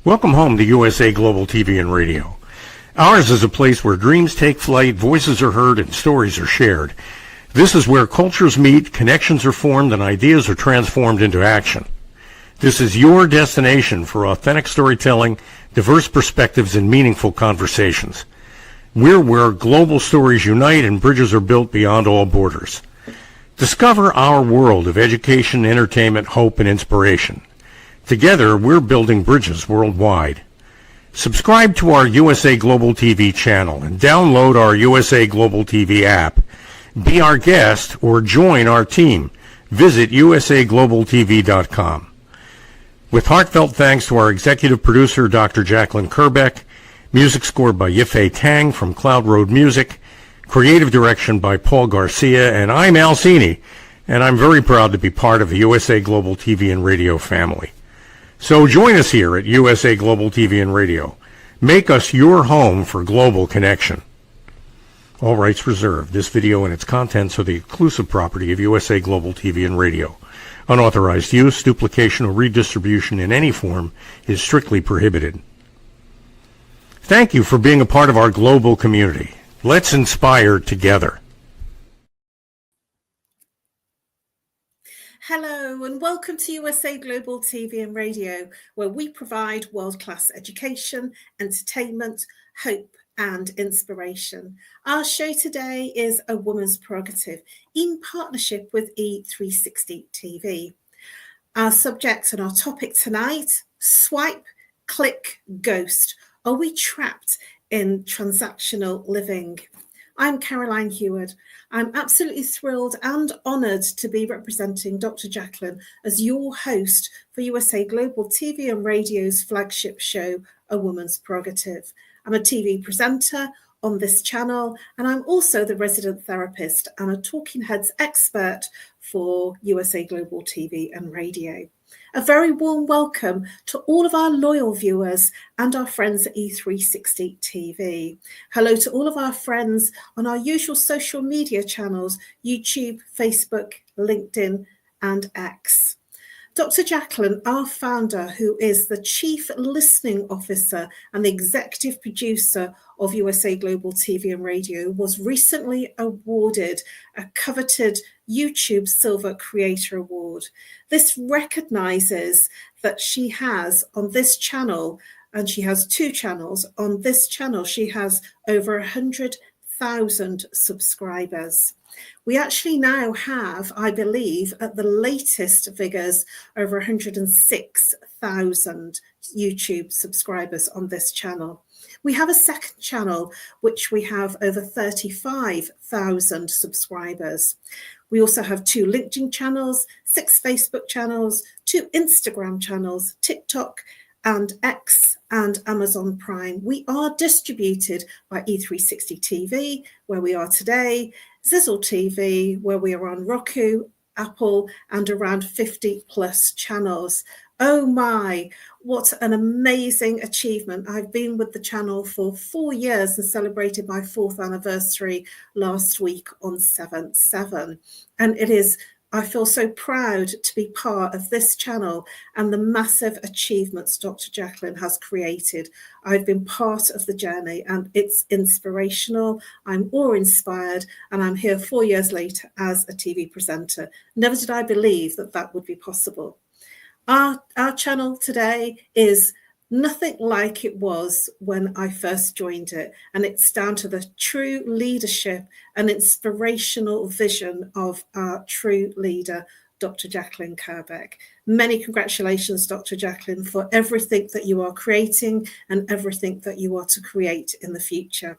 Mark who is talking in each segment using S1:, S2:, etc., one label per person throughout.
S1: Welcome home to USA Global TV and Radio. Ours is a place where dreams take flight, voices are heard, and stories are shared. This is where cultures meet, connections are formed, and ideas are transformed into action. This is your destination for authentic storytelling, diverse perspectives, and meaningful conversations. We're where global stories unite and bridges are built beyond all borders. Discover our world of education, entertainment, hope, and inspiration. Together, we're building bridges worldwide. Subscribe to our USA Global TV channel and download our USA Global TV app. Be our guest or join our team. Visit usaglobaltv.com. With heartfelt thanks to our executive producer, Dr. Jacqueline Kerbeck, music scored by Yifei Tang from Cloud Road Music, creative direction by Paul Garcia, and I'm Al Cini, and I'm very proud to be part of the USA Global TV and Radio family. So join us here at USA Global TV and Radio. Make us your home for global connection. All rights reserved. This video and its contents are the exclusive property of USA Global TV and Radio. Unauthorized use, duplication, or redistribution in any form is strictly prohibited. Thank you for being a part of our global community. Let's inspire together.
S2: Hello and welcome to USA Global TV and Radio, where we provide world-class education, entertainment, hope and inspiration. Our show today is A Woman's Prerogative in partnership with E360 TV. Our subject and our topic tonight, swipe, click, ghost. Are we trapped in transactional living? I'm Caroline HEWARD. I'm absolutely thrilled and honoured to be representing Dr. Jacqueline as your host for USA Global TV and Radio's flagship show, A Woman's Prerogative. I'm a TV presenter on this channel, and I'm also the resident therapist and a Talking Heads expert for USA Global TV and Radio. A very warm welcome to all of our loyal viewers and our friends at E360 TV. Hello to all of our friends on our usual social media channels, YouTube, Facebook, LinkedIn, and X. Dr. Jacqueline, our founder, who is the Chief Listening Officer and the Executive Producer of USA Global TV and Radio, was recently awarded a coveted YouTube Silver Creator Award. This recognizes that she has on this channel, and she has two channels, on this channel she has over 100,000 subscribers. We actually now have, I believe, at the latest figures, over 106,000 YouTube subscribers on this channel. We have a second channel, which we have over 35,000 subscribers. We also have 2 LinkedIn channels, 6 Facebook channels, 2 Instagram channels, TikTok and X and Amazon Prime. We are distributed by E360 TV, where we are today, Zizzle TV, where we are on Roku, Apple, and around 50 plus channels. Oh my, what an amazing achievement. I've been with the channel for 4 years and celebrated my 4th anniversary last week on 7/7. And I feel so proud to be part of this channel and the massive achievements Dr. Jacqueline has created. I've been part of the journey and it's inspirational. I'm awe-inspired, and I'm here 4 years later as a TV presenter. Never did I believe that that would be possible. Our channel today is nothing like it was when I first joined it, and it's down to the true leadership and inspirational vision of our true leader, Dr. Jacqueline Kerbeck. Many congratulations, Dr. Jacqueline, for everything that you are creating and everything that you are to create in the future.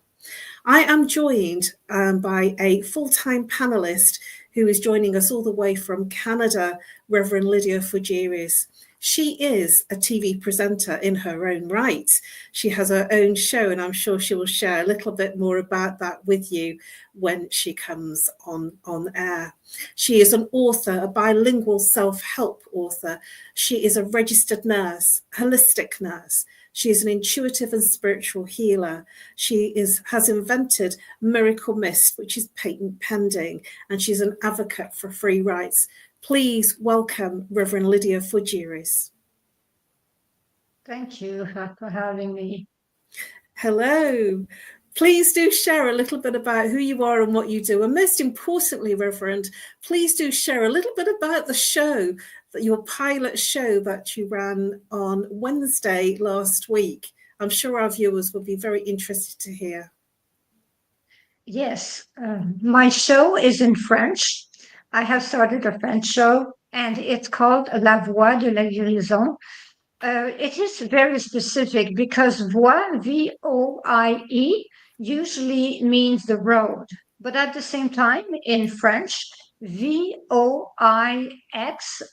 S2: I am joined by a full-time panelist who is joining us all the way from Canada, Reverend LYDIA FOUGERES. She is a TV presenter in her own right. She has her own show, and I'm sure she will share a little bit more about that with you when she comes on air. She is an author, a bilingual self-help author. She is a registered nurse, holistic nurse. She is an intuitive and spiritual healer. She has invented Miracle Mist, which is patent pending, and she's an advocate for free rights. Please welcome Reverend LYDIA FOUGERES.
S3: Thank you for having me.
S2: Hello. Please do share a little bit about who you are and what you do. And most importantly, Reverend, please do share a little bit about the show, your pilot show that you ran on Wednesday last week. I'm sure our viewers will be very interested to hear.
S3: Yes, my show is in French. I have started a French show, and it's called La Voix de la Guérison. It is very specific because voix, V-O-I-E, usually means the road. But at the same time, in French, V-O-I-X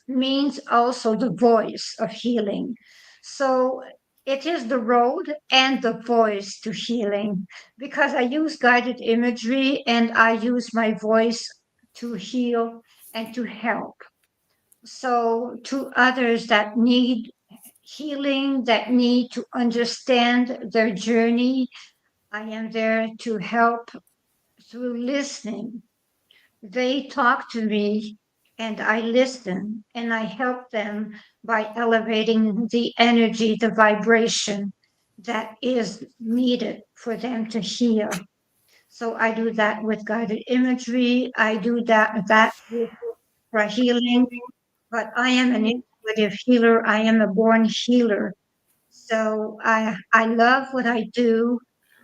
S3: means also the voice of healing. So it is the road and the voice to healing because I use guided imagery and I use my voice to heal and to help. So to others that need healing, that need to understand their journey, I am there to help through listening. They talk to me and I listen and I help them by elevating the energy, the vibration that is needed for them to heal. So I do that with guided imagery. I do that with for healing, but I am an intuitive healer. I am a born healer. So I love what I do,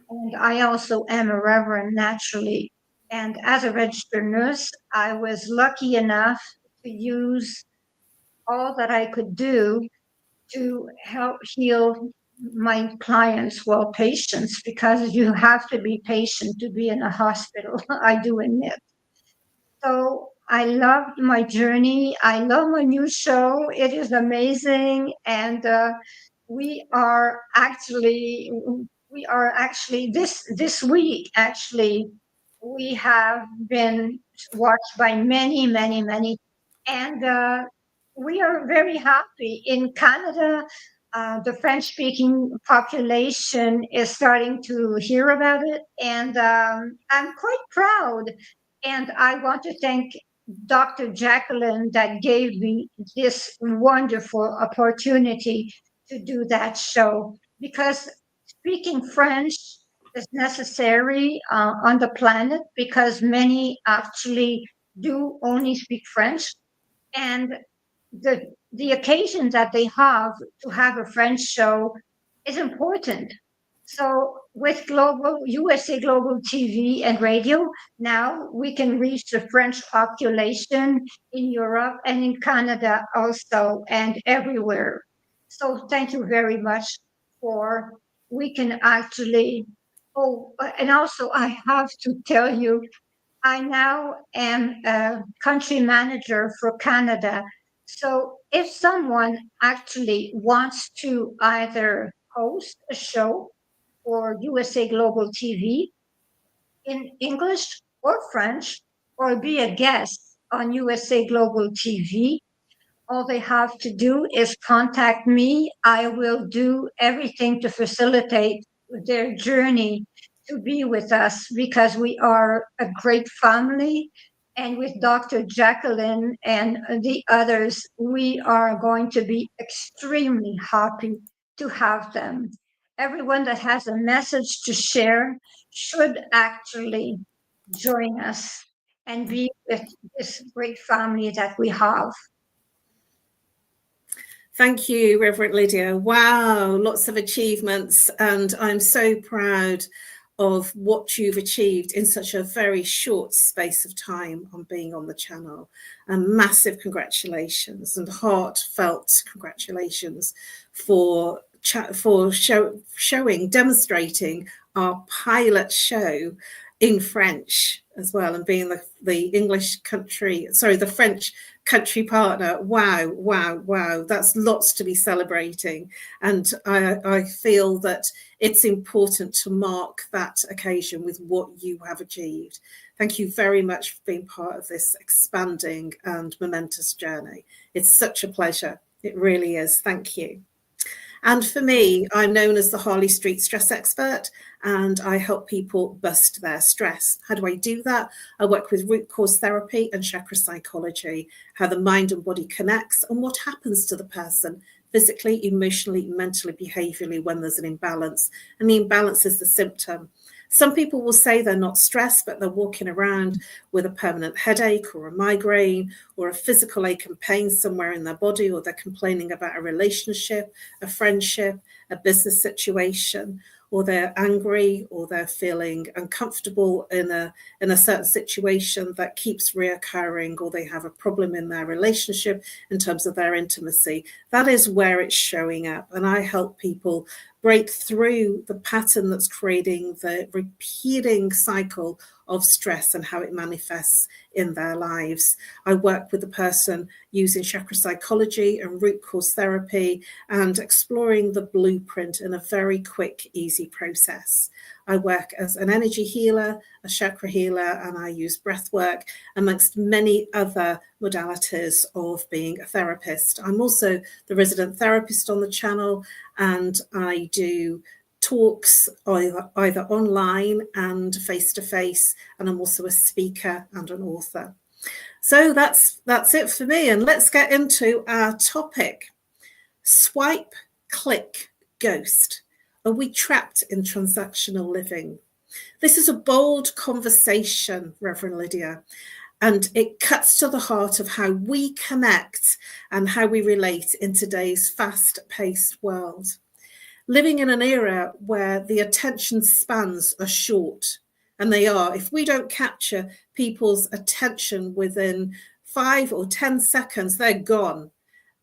S3: and I also am a reverend naturally. And as a registered nurse, I was lucky enough to use all that I could do to help heal my clients, well, patients, because you have to be patient to be in a hospital. I do admit. So I loved my journey. I love my new show. It is amazing, and we are actually this week actually we have been watched by many, and we are very happy in Canada. The French-speaking population is starting to hear about it, and I'm quite proud. And I want to thank Dr. Jacqueline that gave me this wonderful opportunity to do that show because speaking French is necessary on the planet because many actually do only speak French. And the occasion that they have to have a French show is important. So with global USA Global TV and radio, now we can reach the French population in Europe and in Canada also and everywhere. So thank you very much for we can actually and also I have to tell you I now am a country manager for Canada. So if someone actually wants to either host a show for USA Global TV in English or French, or be a guest on USA Global TV, all they have to do is contact me. I will do everything to facilitate their journey to be with us because we are a great family. And with Dr. Jacqueline and the others, we are going to be extremely happy to have them. Everyone that has a message to share should actually join us and be with this great family that we have.
S2: Thank you, Reverend Lydia. Wow, lots of achievements. And I'm so proud of what you've achieved in such a very short space of time on being on the channel. And massive congratulations and heartfelt congratulations for demonstrating our pilot show in French as well, and being the French country partner. Wow. That's lots to be celebrating. And I feel that it's important to mark that occasion with what you have achieved. Thank you very much for being part of this expanding and momentous journey. It's such a pleasure. It really is. Thank you. And for me, I'm known as the Harley Street Stress Expert, and I help people bust their stress. How do I do that? I work with root cause therapy and chakra psychology, how the mind and body connects and what happens to the person physically, emotionally, mentally, behaviorally when there's an imbalance. And the imbalance is the symptom. Some people will say they're not stressed, but they're walking around with a permanent headache or a migraine or a physical ache and pain somewhere in their body, or they're complaining about a relationship, a friendship, a business situation, or they're angry, or they're feeling uncomfortable in a certain situation that keeps reoccurring, or they have a problem in their relationship in terms of their intimacy. That is where it's showing up. And I help people break through the pattern that's creating the repeating cycle of stress and how it manifests in their lives. I work with the person using chakra psychology and root cause therapy and exploring the blueprint in a very quick, easy process. I work as an energy healer, a chakra healer, and I use breath work amongst many other modalities of being a therapist. I'm also the resident therapist on the channel, and I do talks either online and face-to-face, and I'm also a speaker and an author. So that's it for me, and let's get into our topic. Swipe, click, ghost. Are we trapped in transactional living? This is a bold conversation, Reverend Lydia, and it cuts to the heart of how we connect and how we relate in today's fast-paced world. Living in an era where the attention spans are short, and they are. If we don't capture people's attention within 5 or 10 seconds, they're gone.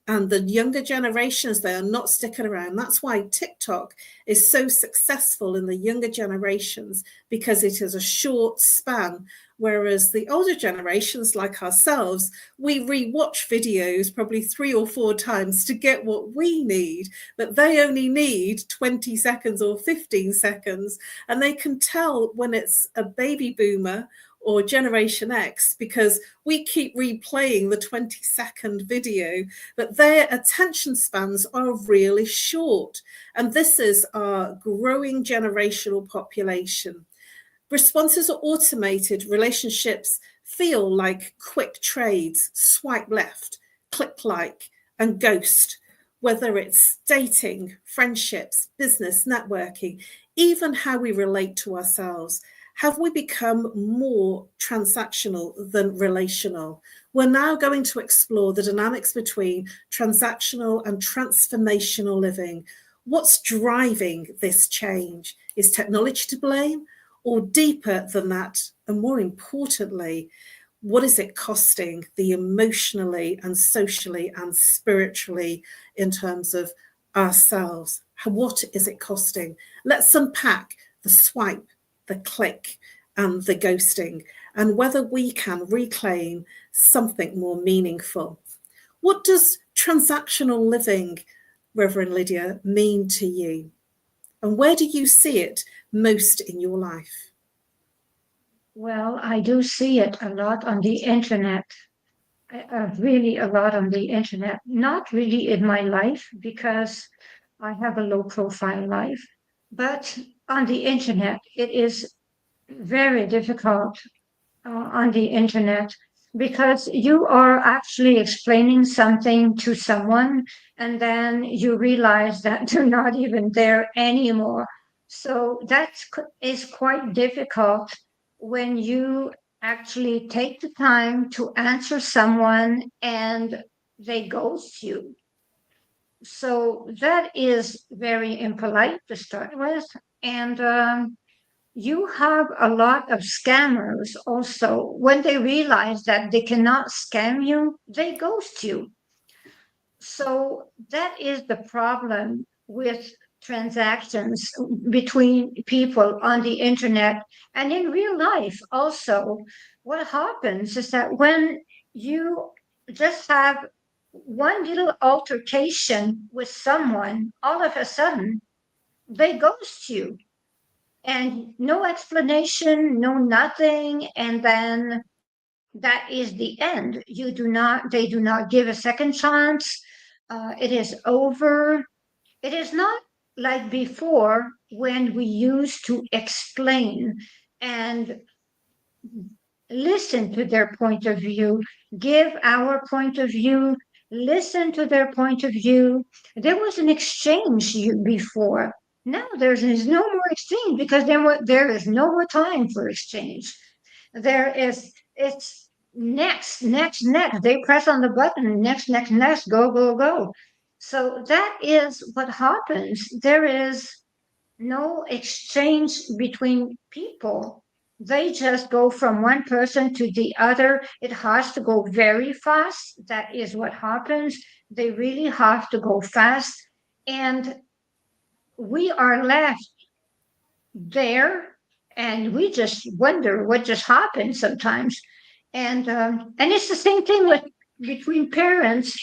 S2: And the younger generations, they are not sticking around. That's why TikTok is so successful in the younger generations, because it is a short span. Whereas the older generations, like ourselves, we rewatch videos probably 3 or 4 times to get what we need, but they only need 20 seconds or 15 seconds. And they can tell when it's a baby boomer or Generation X, because we keep replaying the 20-second video, but their attention spans are really short. And this is our growing generational population. Responses are automated. Relationships feel like quick trades, swipe left, click like, and ghost. Whether it's dating, friendships, business, networking, even how we relate to ourselves. Have we become more transactional than relational? We're now going to explore the dynamics between transactional and transformational living. What's driving this change? Is technology to blame, or deeper than that? And more importantly, what is it costing the emotionally and socially and spiritually in terms of ourselves? What is it costing? Let's unpack the swipe, the click, and the ghosting, and whether we can reclaim something more meaningful. What does transactional living, Reverend Lydia, mean to you? And where do you see it most in your life?
S3: Well, I do see it a lot on the internet, really a lot on the internet, not really in my life because I have a low profile life, but on the internet, it is very difficult on the internet because you are actually explaining something to someone and then you realize that they're not even there anymore. So that is quite difficult when you actually take the time to answer someone and they ghost you. So that is very impolite to start with. And you have a lot of scammers also. When they realize that they cannot scam you, they ghost you. So that is the problem with transactions between people on the internet and in real life also. What happens is that when you just have one little altercation with someone, all of a sudden they ghost you and no explanation, no nothing, and then that is the end. They do not give a second chance. It is over. It is not like before when we used to explain and listen to their point of view, give our point of view, listen to their point of view. There was an exchange before. Now there's no more exchange because there is no more time for exchange. It's next. They press on the button, next, go. So that is what happens. There is no exchange between people. They just go from one person to the other. It has to go very fast. That is what happens. They really have to go fast. And we are left there and we just wonder what just happened sometimes. And it's the same thing between parents.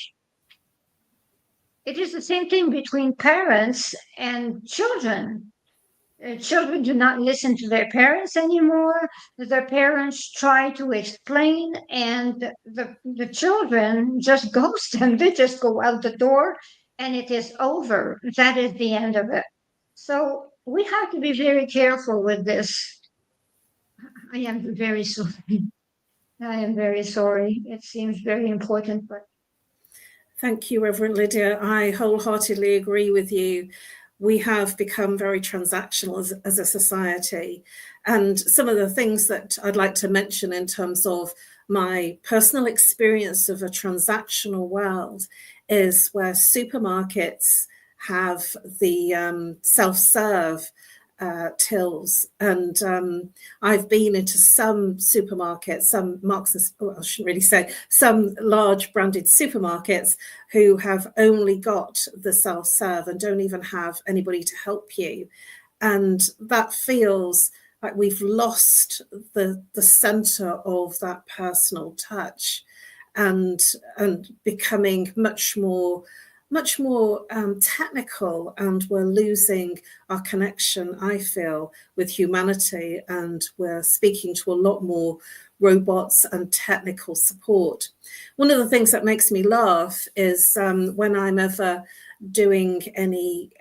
S3: It is the same thing between parents and children. Children do not listen to their parents anymore. Their parents try to explain, and the children just ghost them. They just go out the door, and it is over. That is the end of it. So we have to be very careful with this. I am very sorry. I am very sorry. It seems very important, but.
S2: Thank you, Reverend Lydia. I wholeheartedly agree with you. We have become very transactional as a society. And some of the things that I'd like to mention in terms of my personal experience of a transactional world is where supermarkets have the self-serve tills, and I've been into some supermarkets, some I shouldn't really say, some large branded supermarkets who have only got the self-serve and don't even have anybody to help you, and that feels like we've lost the center of that personal touch, and becoming much more technical, and we're losing our connection, I feel, with humanity, and we're speaking to a lot more robots and technical support. One of the things that makes me laugh is when I'm ever doing any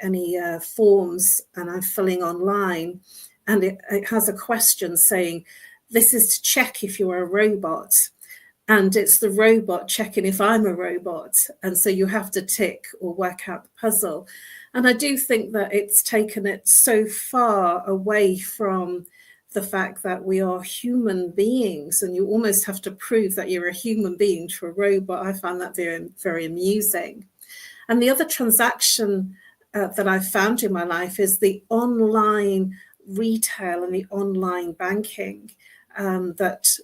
S2: forms and I'm filling online, and it has a question saying, this is to check if you're a robot. And it's the robot checking if I'm a robot. And so you have to tick or work out the puzzle. And I do think that it's taken it so far away from the fact that we are human beings, and you almost have to prove that you're a human being to a robot. I find that very, very amusing. And the other transaction that I've found in my life is the online retail and the online banking that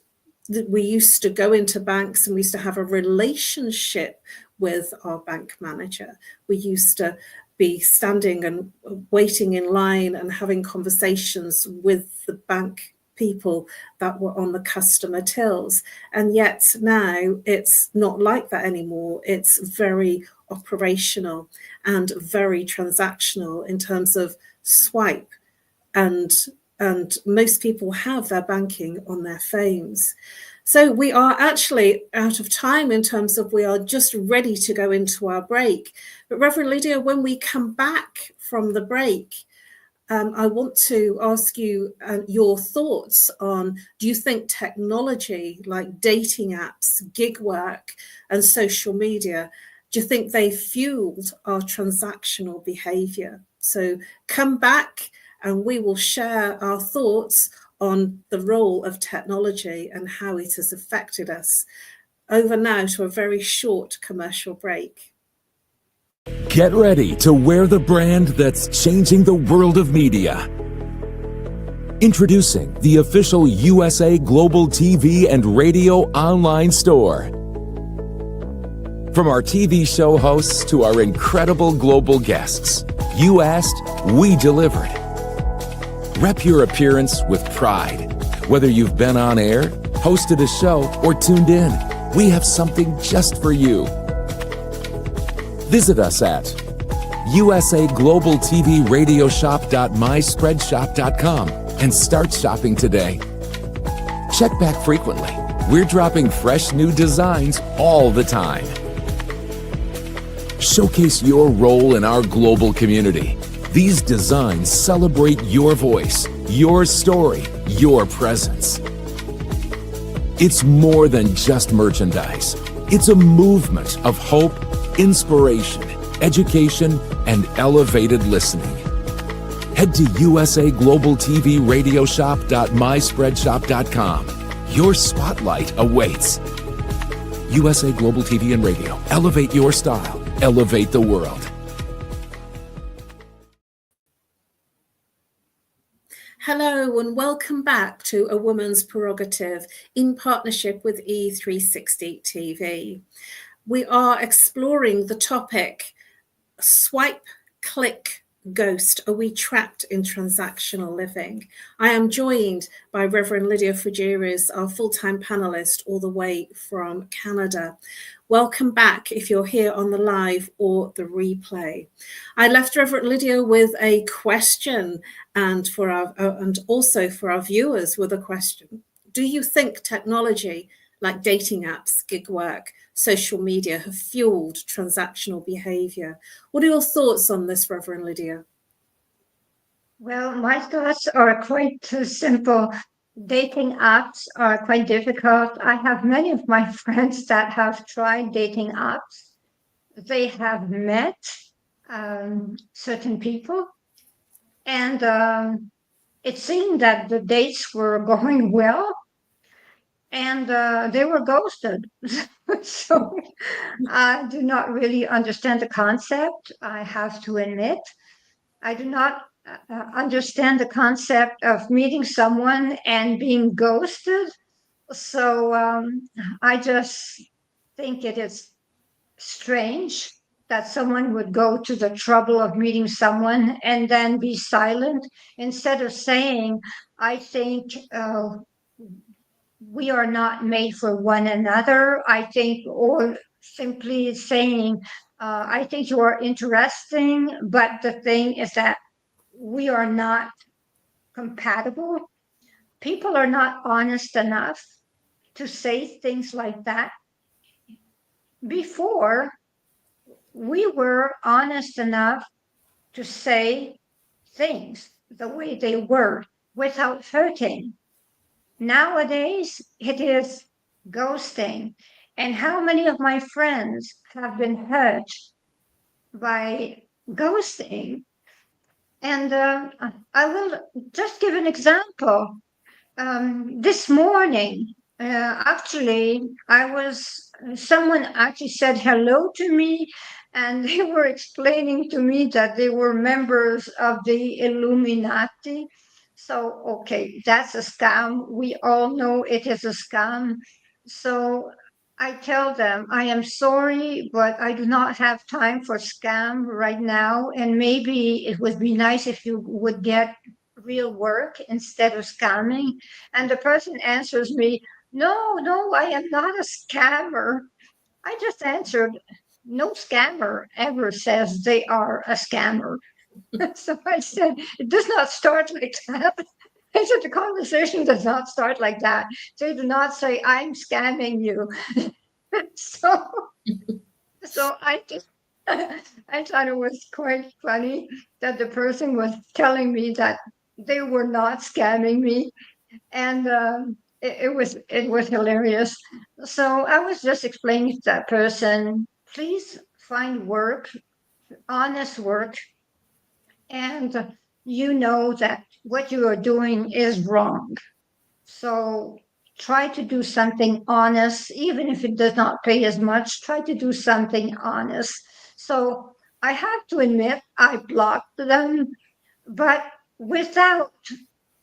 S2: we used to go into banks and we used to have a relationship with our bank manager. We used to be standing and waiting in line and having conversations with the bank people that were on the customer tills. And yet now it's not like that anymore. It's very operational and very transactional in terms of swipe, and most people have their banking on their phones. So we are actually out of time in terms of we are just ready to go into our break. But Reverend Lydia, when we come back from the break, I want to ask you your thoughts on, do you think technology like dating apps, gig work, and social media, do you think they fueled our transactional behavior? So come back and we will share our thoughts on the role of technology and how it has affected us. Over now to a very short commercial break.
S4: Get ready to wear the brand that's changing the world of media. Introducing the official USA Global TV and Radio online store. From our TV show hosts to our incredible global guests, you asked, we delivered. Rep your appearance with pride. Whether you've been on air, hosted a show, or tuned in, we have something just for you. Visit us at usaglobaltvradioshoп.myspreadshop.com and start shopping today. Check back frequently. We're dropping fresh new designs all the time. Showcase your role in our global community. These designs celebrate your voice, your story, your presence. It's more than just merchandise. It's a movement of hope, inspiration, education, and elevated listening. Head to usaglobaltvradioshoп.myspreadshop.com. Your spotlight awaits. USA Global TV and Radio. Elevate your style. Elevate the world.
S2: Hello and welcome back to A Woman's Prerogative in partnership with E360 TV. We are exploring the topic, swipe, click, ghost. Are we trapped in transactional living? I am joined by Reverend LYDIA FOUGERES, our full-time panelist all the way from Canada. Welcome back if you're here on the live or the replay. I left Reverend LYDIA with a question and also for our viewers with a question. Do you think technology like dating apps, gig work, social media have fueled transactional behavior? What are your thoughts on this, Reverend LYDIA?
S3: Well, my thoughts are quite simple. Dating apps are quite difficult. I have many of my friends that have tried dating apps. They have met certain people, and it seemed that the dates were going well, and they were ghosted. So I do not really understand the concept, I have to admit. I do not understand the concept of meeting someone and being ghosted. So I just think it is strange that someone would go to the trouble of meeting someone and then be silent instead of saying, I think we are not made for one another. I think, or simply saying, I think you are interesting, but the thing is that we are not compatible. People are not honest enough to say things like that. Before, we were honest enough to say things the way they were without hurting. Nowadays, it is ghosting. And how many of my friends have been hurt by ghosting? And I will just give an example. This morning, actually, someone actually said hello to me, and they were explaining to me that they were members of the Illuminati. So, okay, that's a scam. We all know it is a scam. So I tell them, I am sorry, but I do not have time for scam right now. And maybe it would be nice if you would get real work instead of scamming. And the person answers me, no, I am not a scammer. I just answered, no scammer ever says they are a scammer. So I said, it does not start like that. I said, the conversation does not start like that. They do not say, I'm scamming you. So I just, I thought it was quite funny that the person was telling me that they were not scamming me. And it was hilarious. So I was just explaining to that person, please find work, honest work, and you know that what you are doing is wrong. So try to do something honest, even if it does not pay as much, try to do something honest. So I have to admit, I blocked them, but I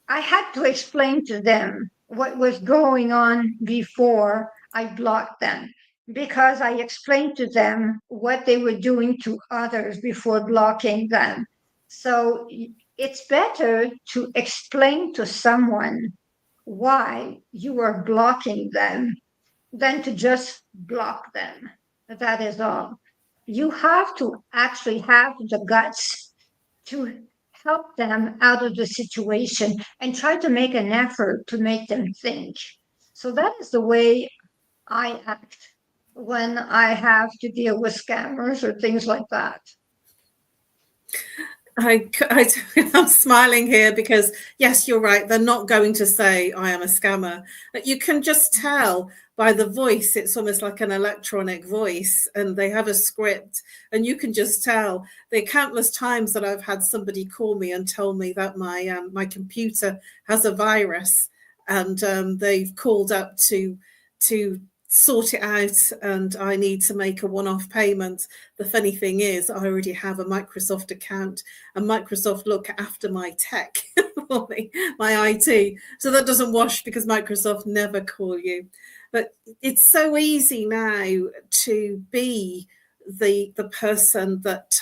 S3: had to explain to them what was going on before I blocked them, because I explained to them what they were doing to others before blocking them. So it's better to explain to someone why you are blocking them than to just block them. That is all. You have to actually have the guts to help them out of the situation and try to make an effort to make them think. So that is the way I act when I have to deal with scammers or things like that.
S2: I'm smiling here because, yes, you're right. They're not going to say I am a scammer. But you can just tell by the voice. It's almost like an electronic voice, and they have a script, and you can just tell. The countless times that I've had somebody call me and tell me that my computer has a virus, and they've called up to sort it out, and I need to make a one-off payment. The funny thing is, I already have a Microsoft account, and Microsoft look after my tech for me, my IT. So that doesn't wash because Microsoft never call you. But it's so easy now to be the person that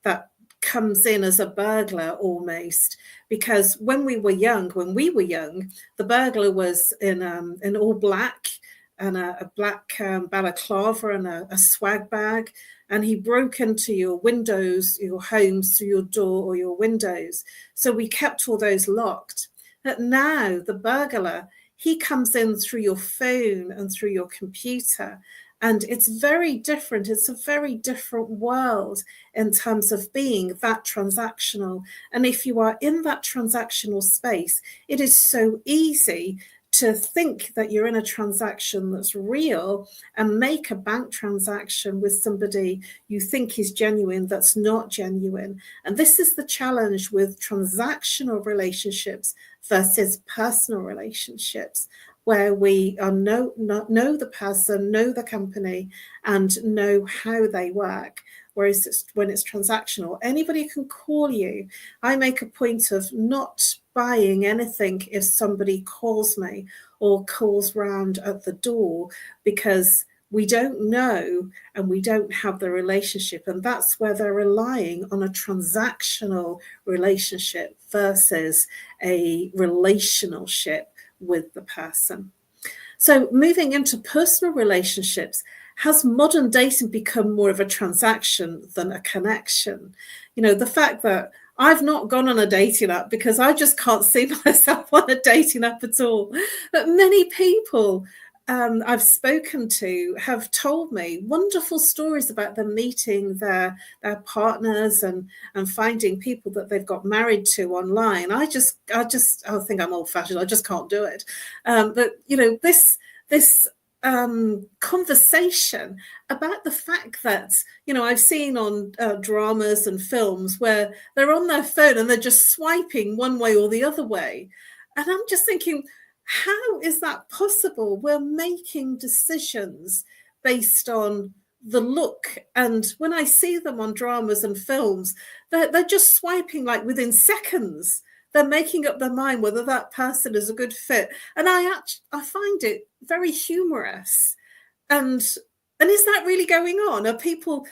S2: that comes in as a burglar almost, because when we were young, the burglar was in all black and a black balaclava and a swag bag, and he broke into your windows, your homes, through your door or your windows. So we kept all those locked. But now the burglar, he comes in through your phone and through your computer, and it's very different. It's a very different world in terms of being that transactional. And if you are in that transactional space, it is so easy to think that you're in a transaction that's real and make a bank transaction with somebody you think is genuine that's not genuine. And this is the challenge with transactional relationships versus personal relationships, where we know the person, know the company, and know how they work. Whereas when it's transactional, anybody can call you. I make a point of not buying anything if somebody calls me or calls round at the door, because we don't know and we don't have the relationship. And that's where they're relying on a transactional relationship versus a relationship with the person. So moving into personal relationships, has modern dating become more of a transaction than a connection? You know, the fact that I've not gone on a dating app because I just can't see myself on a dating app at all. But many people I've spoken to have told me wonderful stories about them meeting their partners and finding people that they've got married to online. I think I'm old-fashioned. I just can't do it. But you know, this conversation about the fact that, you know, I've seen on dramas and films where they're on their phone and they're just swiping one way or the other way. And I'm just thinking, how is that possible? We're making decisions based on the look. And when I see them on dramas and films, they're just swiping like within seconds. They're making up their mind whether that person is a good fit. And I find it very humorous. And is that really going on? Are people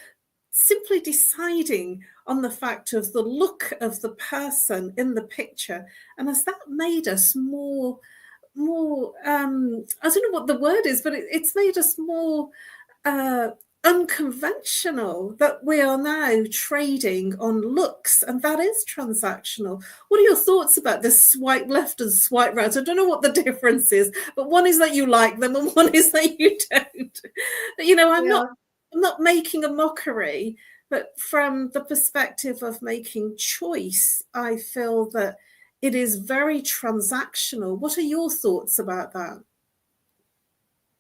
S2: simply deciding on the fact of the look of the person in the picture? And has that made us more I don't know what the word is, but it's made us more unconventional, that we are now trading on looks, and that is transactional. What are your thoughts about this swipe left and swipe right? I don't know what the difference is, but one is that you like them and one is that you don't. You know, I'm not making a mockery, but from the perspective of making choice, I feel that it is very transactional. What are your thoughts about that?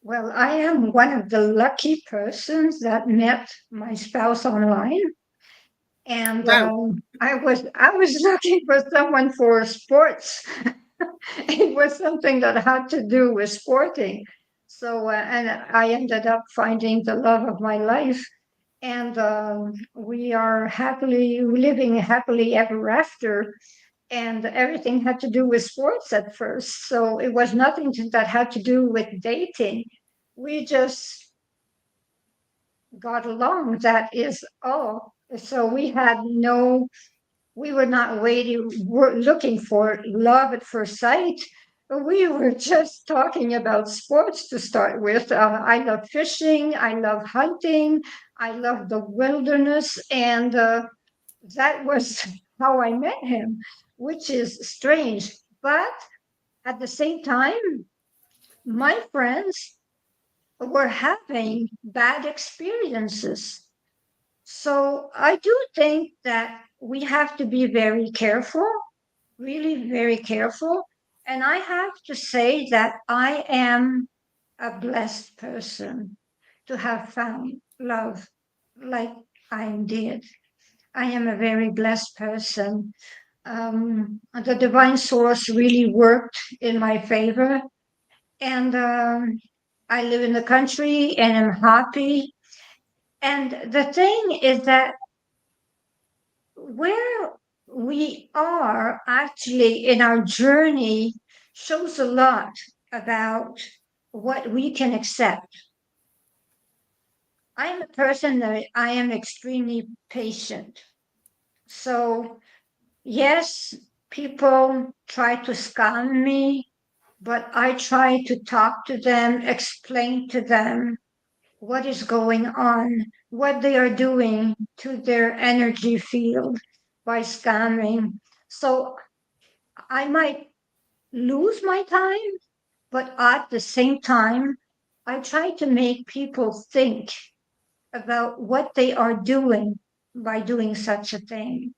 S3: Well, I am one of the lucky persons that met my spouse online, and
S2: Wow.
S3: I was looking for someone for sports. It was something that had to do with sporting. So, and I ended up finding the love of my life, and we are living happily ever after. And everything had to do with sports at first. So it was nothing that had to do with dating. We just got along. That is all. So we were not looking for love at first sight. We were just talking about sports to start with. I love fishing. I love hunting. I love the wilderness. And that was how I met him, which is strange. But at the same time, my friends were having bad experiences. So I do think that we have to be very careful, really very careful. And I have to say that I am a blessed person to have found love like I did. I am a very blessed person. The divine source really worked in my favor. And I live in the country and am happy. And the thing is that where we are actually in our journey shows a lot about what we can accept. I'm a person that I am extremely patient. So, yes, people try to scam me, but I try to talk to them, explain to them what is going on, what they are doing to their energy field by scamming. So I might lose my time, but at the same time, I try to make people think about what they are doing by doing such a thing.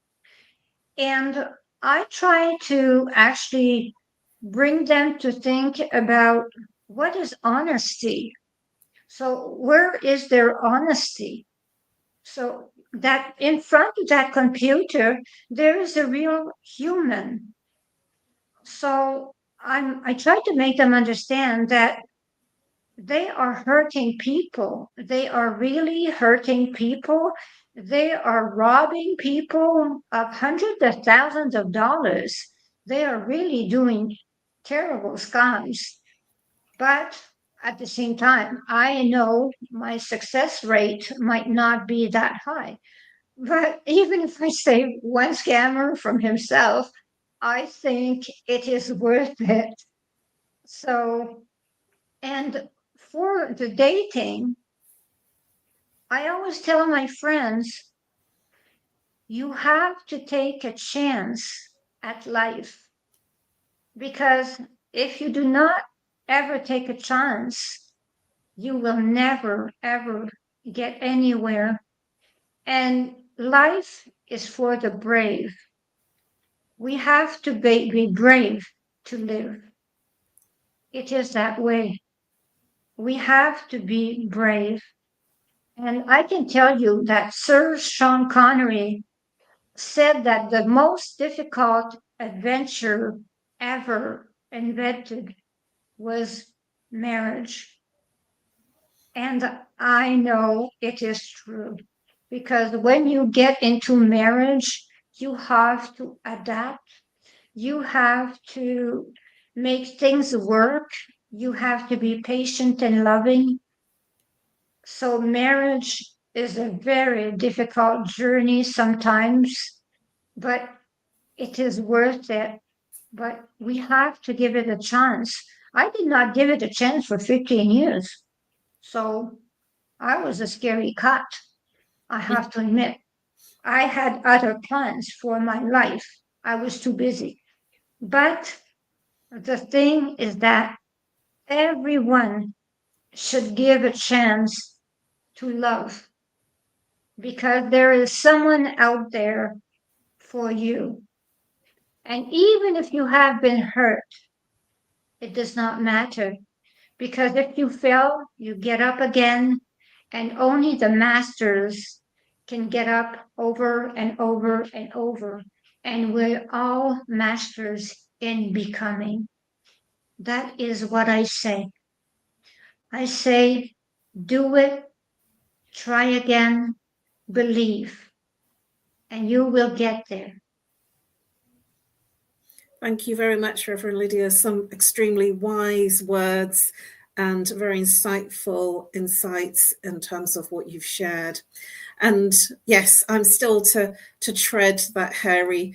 S3: And I try to actually bring them to think about what is honesty. So, where is their honesty? So, that in front of that computer, there is a real human. So, I try to make them understand that they are hurting people. They are really hurting people. They are robbing people of hundreds of thousands of dollars. They are really doing terrible scams. But at the same time, I know my success rate might not be that high. But even if I save one scammer from himself, I think it is worth it. So, and for the dating, I always tell my friends, you have to take a chance at life. Because if you do not ever take a chance, you will never, ever get anywhere. And life is for the brave. We have to be brave to live. It is that way. We have to be brave. And I can tell you that Sir Sean Connery said that the most difficult adventure ever invented was marriage. And I know it is true because when you get into marriage, you have to adapt. You have to make things work. You have to be patient and loving. So marriage is a very difficult journey sometimes, but it is worth it. But we have to give it a chance. I did not give it a chance for 15 years. So I was a scary cat, I have to admit. I had other plans for my life. I was too busy. But the thing is that everyone should give a chance to love because there is someone out there for you. And even if you have been hurt, it does not matter because if you fail, you get up again, and only the masters can get up over and over and over. And we're all masters in becoming. That is what I say. I say, do it, try again, believe, and you will get there.
S2: Thank you very much, Reverend Lydia. Some extremely wise words and very insightful insights in terms of what you've shared. And yes, I'm still to tread that hairy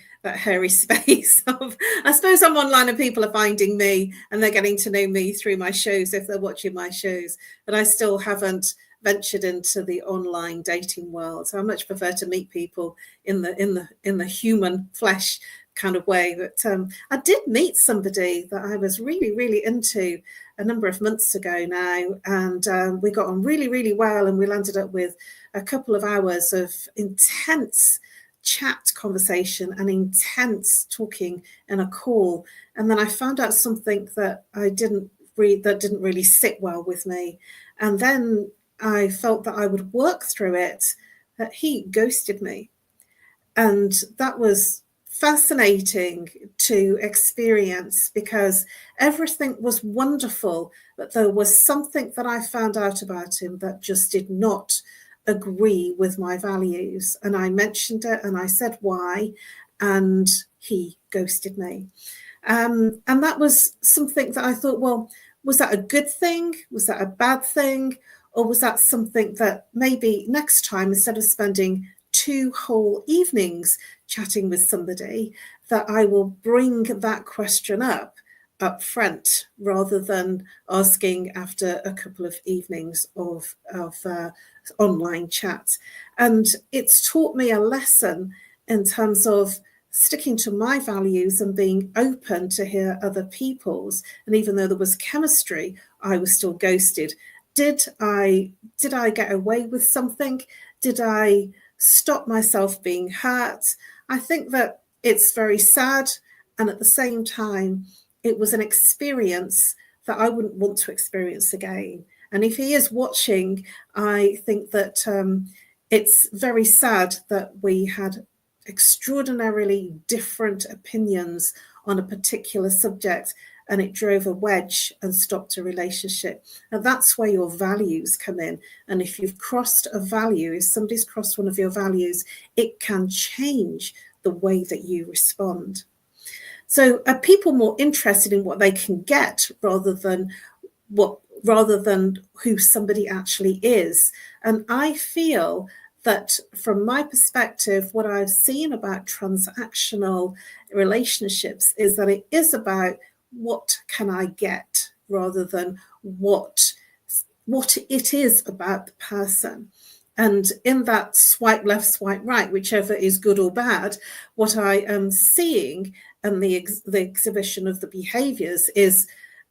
S2: space of, I suppose I'm online and people are finding me and they're getting to know me through my shows if they're watching my shows, but I still haven't ventured into the online dating world. So I much prefer to meet people in the human flesh kind of way. But I did meet somebody that I was really, really into a number of months ago now, and we got on really, really well, and we landed up with a couple of hours of intense chat conversation and intense talking in a call, and then I found out something that didn't really sit well with me, and then I felt that I would work through it, that he ghosted me. And that was fascinating to experience, because everything was wonderful, but there was something that I found out about him that just did not agree with my values. And I mentioned it and I said why, and he ghosted me. And that was something that I thought, well, was that a good thing? Was that a bad thing? Or was that something that maybe next time, instead of spending 2 whole evenings chatting with somebody, that I will bring that question up front, rather than asking after a couple of evenings of online chat. And it's taught me a lesson in terms of sticking to my values and being open to hear other people's. And even though there was chemistry, I was still ghosted. Did I get away with something? Did I stop myself being hurt? I think that it's very sad, and at the same time, it was an experience that I wouldn't want to experience again. And if he is watching, I think that it's very sad that we had extraordinarily different opinions on a particular subject, and it drove a wedge and stopped a relationship. And that's where your values come in. And if you've crossed a value, if somebody's crossed one of your values, it can change the way that you respond. So are people more interested in what they can get rather than who somebody actually is? And I feel that from my perspective, what I've seen about transactional relationships is that it is about what can I get, rather than what it is about the person. And in that swipe left, swipe right, whichever is good or bad, what I am seeing in the exhibition of the behaviors is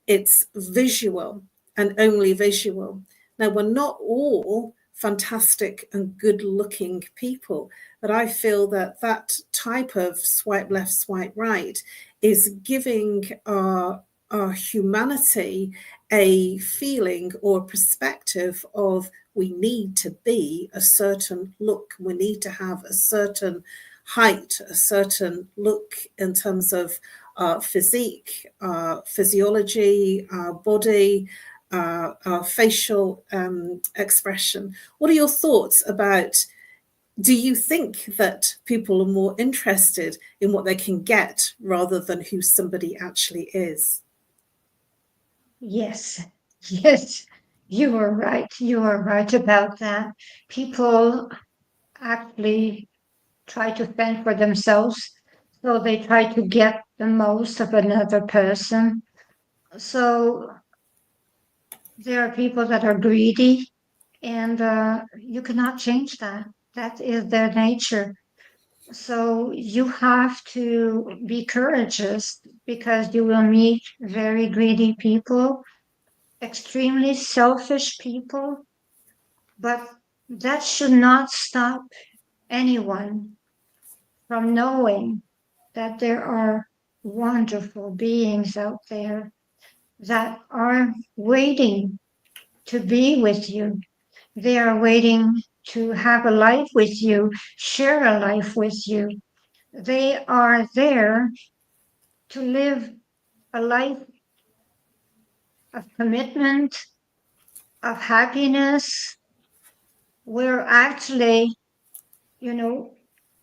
S2: it's visual and only visual. Now, we're not all fantastic and good looking people, but I feel that that type of swipe left, swipe right is giving our humanity a feeling or perspective of we need to be a certain look, we need to have a certain height, a certain look in terms of our physique, our physiology, our body, our facial expression. What are your thoughts about, do you think that people are more interested in what they can get rather than who somebody actually is?
S3: Yes, yes, you are right. You are right about that. People actually try to fend for themselves, so they try to get the most of another person. So there are people that are greedy, and you cannot change that. That is their nature. So you have to be courageous, because you will meet very greedy people, extremely selfish people, but that should not stop anyone from knowing that there are wonderful beings out there that are waiting to be with you. They are waiting to have a life with you, share a life with you. They are there to live a life of commitment, of happiness, where actually,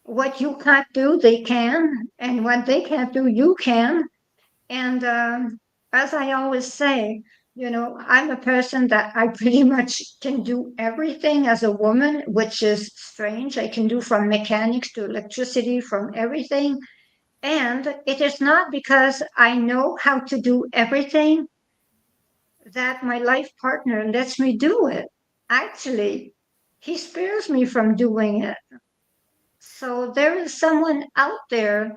S3: what you can't do, they can, and what they can't do, you can. And as I always say, I'm a person that I pretty much can do everything as a woman, which is strange. I can do from mechanics to electricity, from everything. And it is not because I know how to do everything that my life partner lets me do it. Actually, he spares me from doing it. So there is someone out there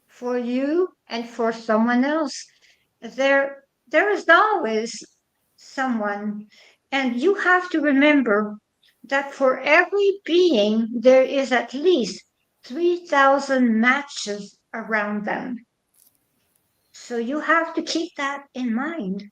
S3: for you and for someone else. There is always someone. And you have to remember that for every being, there is at least 10 people. 10 people that 3,000 matches around them. So you have to keep that in mind.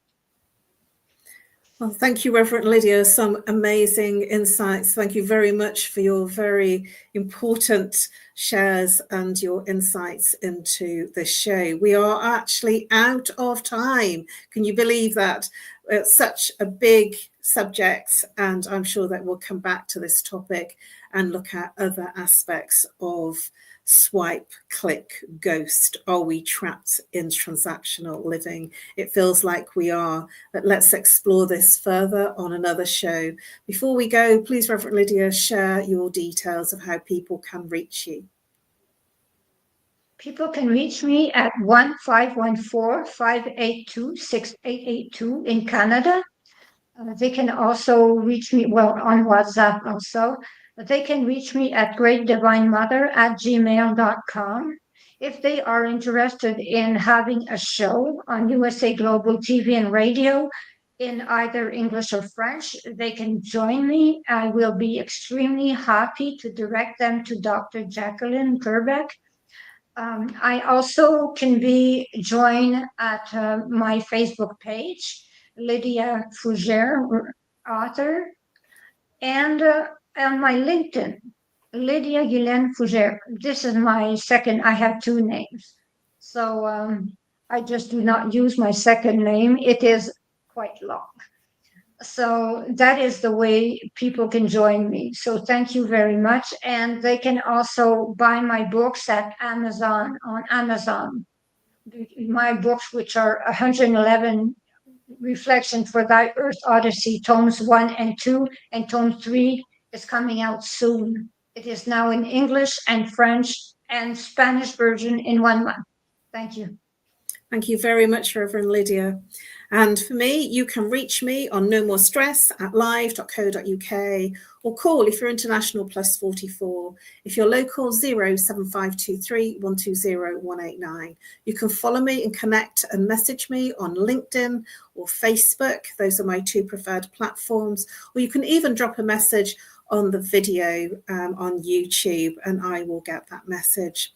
S2: Well, thank you, Reverend Lydia. Some amazing insights. Thank you very much for your very important shares and your insights into this show. We are actually out of time. Can you believe that? It's such a big subject, and I'm sure that we'll come back to this topic and look at other aspects of swipe, click, ghost. Are we trapped in transactional living? It feels like we are, but let's explore this further on another show. Before we go, please, Reverend Lydia, share your details of how people can reach you.
S3: People can reach me at 1-514-582-6882 in Canada. They can also reach me, on WhatsApp also. They can reach me at greatdivinemother@gmail.com. If they are interested in having a show on USA Global TV and radio in either English or French, they can join me. I will be extremely happy to direct them to Dr. Jacqueline Kerbeck. I also can be joined at my Facebook page, Lydia Fougere, author, and on my LinkedIn, Lydia Guylaine Fougere. This is my second, I have two names. So I just do not use my second name. It is quite long. So that is the way people can join me. So thank you very much. And they can also buy my books at Amazon, on Amazon. My books, which are 111 Reflection for Thy Earth Odyssey, tomes 1 and 2, and tome 3 is coming out soon. It is now in English and French and Spanish version in 1 month. Thank you.
S2: Thank you very much, Reverend Lydia. And for me, you can reach me on No More Stress at live.co.uk, or call if you're international +44. If you're local, 07523 120 189. You can follow me and connect and message me on LinkedIn or Facebook. Those are my two preferred platforms. Or you can even drop a message on the video on YouTube, and I will get that message.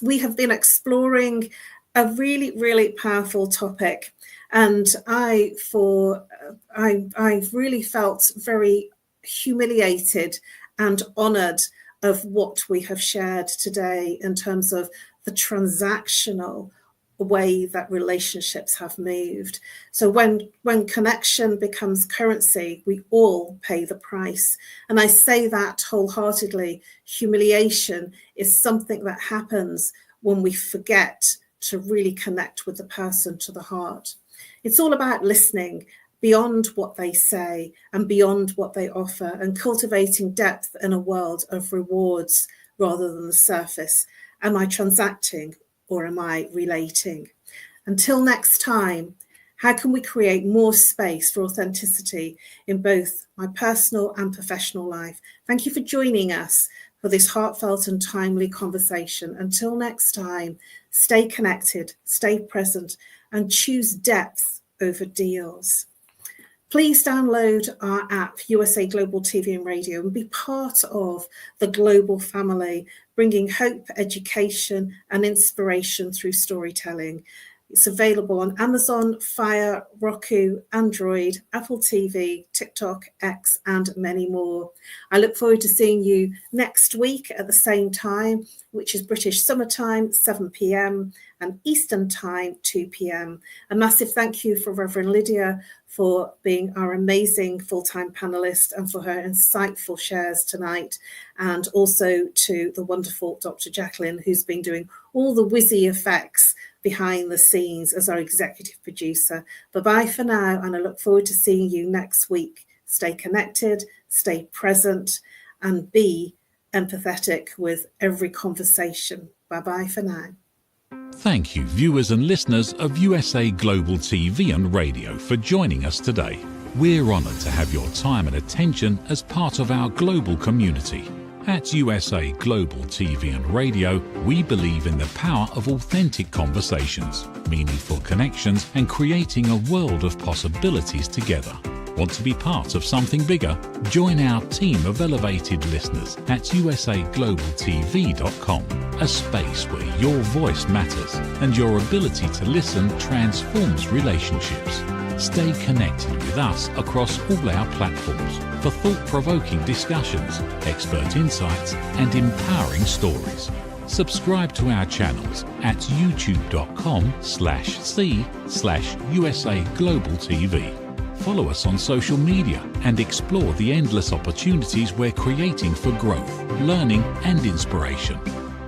S2: We have been exploring a really, really powerful topic, and I really felt very humiliated and honoured of what we have shared today in terms of the transactional way that relationships have moved. So when connection becomes currency, we all pay the price. And I say that wholeheartedly. Humiliation is something that happens when we forget to really connect with the person to the heart. It's all about listening beyond what they say and beyond what they offer, and cultivating depth in a world of rewards rather than the surface. Am I transacting or am I relating? Until next time, how can we create more space for authenticity in both my personal and professional life? Thank you for joining us for this heartfelt and timely conversation. Until next time, stay connected, stay present, and choose depth over deals. Please download our app, USA Global TV and Radio, and be part of the global family, bringing hope, education, and inspiration through storytelling. It's available on Amazon, Fire, Roku, Android, Apple TV, TikTok, X, and many more. I look forward to seeing you next week at the same time, which is British Summertime, 7 p.m, and Eastern Time, 2 p.m. A massive thank you for Reverend Lydia for being our amazing full-time panelist and for her insightful shares tonight, and also to the wonderful Dr. Jacqueline, who's been doing all the whizzy effects behind the scenes as our executive producer. Bye-bye for now, and I look forward to seeing you next week. Stay connected, stay present, and be empathetic with every conversation. Bye-bye for now.
S5: Thank you, viewers and listeners of USA Global TV and Radio, for joining us today. We're honoured to have your time and attention as part of our global community. At USA Global TV and Radio, we believe in the power of authentic conversations, meaningful connections, and creating a world of possibilities together. Want to be part of something bigger? Join our team of elevated listeners at usaglobaltv.com, a space where your voice matters and your ability to listen transforms relationships. Stay connected with us across all our platforms for thought-provoking discussions, expert insights, and empowering stories. Subscribe to our channels at youtube.com/c/USAGlobalTV. Follow us on social media and explore the endless opportunities we're creating for growth, learning, and inspiration.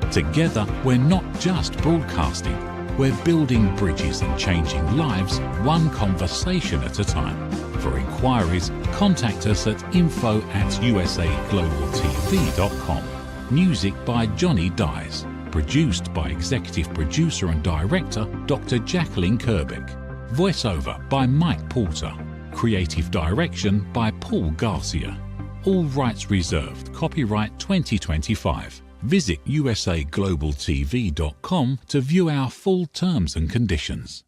S5: Together, we're not just broadcasting, we're building bridges and changing lives one conversation at a time. For inquiries, contact us at info@usaglobaltv.com. Music by Johnny Dyes. Produced by Executive Producer and Director Dr. Jacqueline Kerbeck. Voiceover by Mike Porter. Creative Direction by Paul Garcia. All rights reserved. Copyright 2025. Visit usaglobaltv.com to view our full terms and conditions.